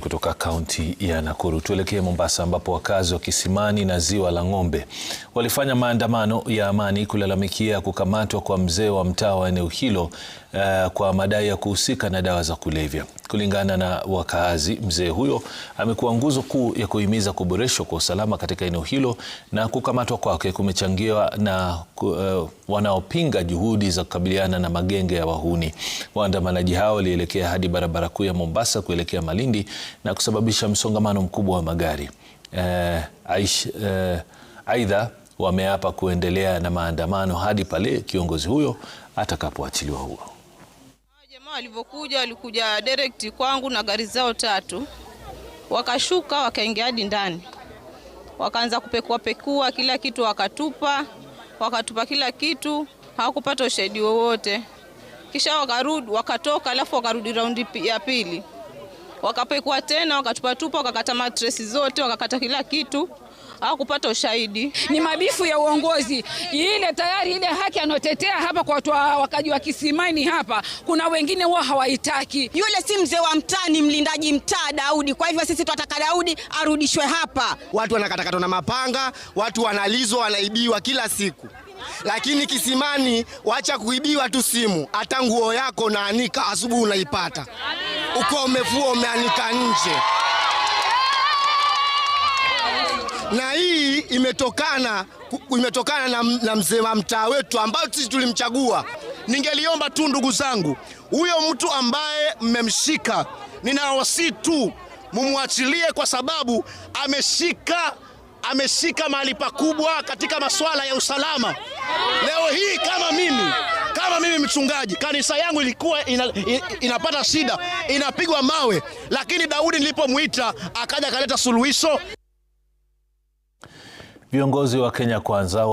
Kutoka kaunti ya Nakuru tuelekee Mombasa ambapo wakazi wa Kisimani na Ziwa la Ng'ombe walifanya maandamano ya amani kulalamikia kukamatwa kwa mzee wa mtaa wa eneo hilo kwa madai ya kuhusika na dawa za kulevya. Kulingana na wakazi, mzee huyo amekuwa nguzo kuu ya kuhimiza kuboreshwa kwa usalama katika eneo hilo, na kukamatwa kwake kumechangiwa na wanaopinga juhudi za kukabiliana na magenge ya wahuni. Waandamanaji hao walielekea hadi barabara kuu ya Mombasa kuelekea Malindi na kusababisha msongamano mkubwa wa magari. Aidha, wameapa kuendelea na maandamano hadi pale kiongozi huyo atakapoachiliwa huru. Jamaa walikuja direct kwangu na gari zao 3. Wakashuka wakaingia hadi ndani. Wakaanza kupekua kila kitu, wakatupa kila kitu, hawakupata ushahidi wowote. Kisha wakatoka, alafu wakarudi raundi ya pili. Wakapekua tena, wakatupa, wakakata matresi zote, wakakata kila kitu, hawakupata ushahidi. Ni mabifu ya uongozi. Ile tayari ile haki anotetea hapa kwa watu wakaji wa Kisimani hapa, kuna wengine wao hawaitaki. Yule si mzee wa mtaa, ni mlindaji mtaa Daudi. Kwa hivyo sisi tunataka Daudi arudishwe hapa. Watu wanakatakatwa na mapanga, watu wanalizwa, wanaibiwa kila siku. Lakini Kisimani, wacha kuibiwa tu simu, hata nguo yako naanika asubuhi unaipata. Uko umefua umeanika nje. Na hii imetokana na mzee wa mtaa wetu ambao sisi tulimchagua. Ningeliomba tu ndugu zangu, huyo mtu ambaye mmemshika, ninawasihi tu mumwachilie, kwa sababu ameshika mahali pakubwa katika masuala ya usalama. Leo hii kama mimi mchungaji, kanisa yangu ilikuwa inapata shida, inapigwa mawe, lakini Daudi nilipomuita akaja akaleta suluhisho. Viongozi wa Kenya Kwanza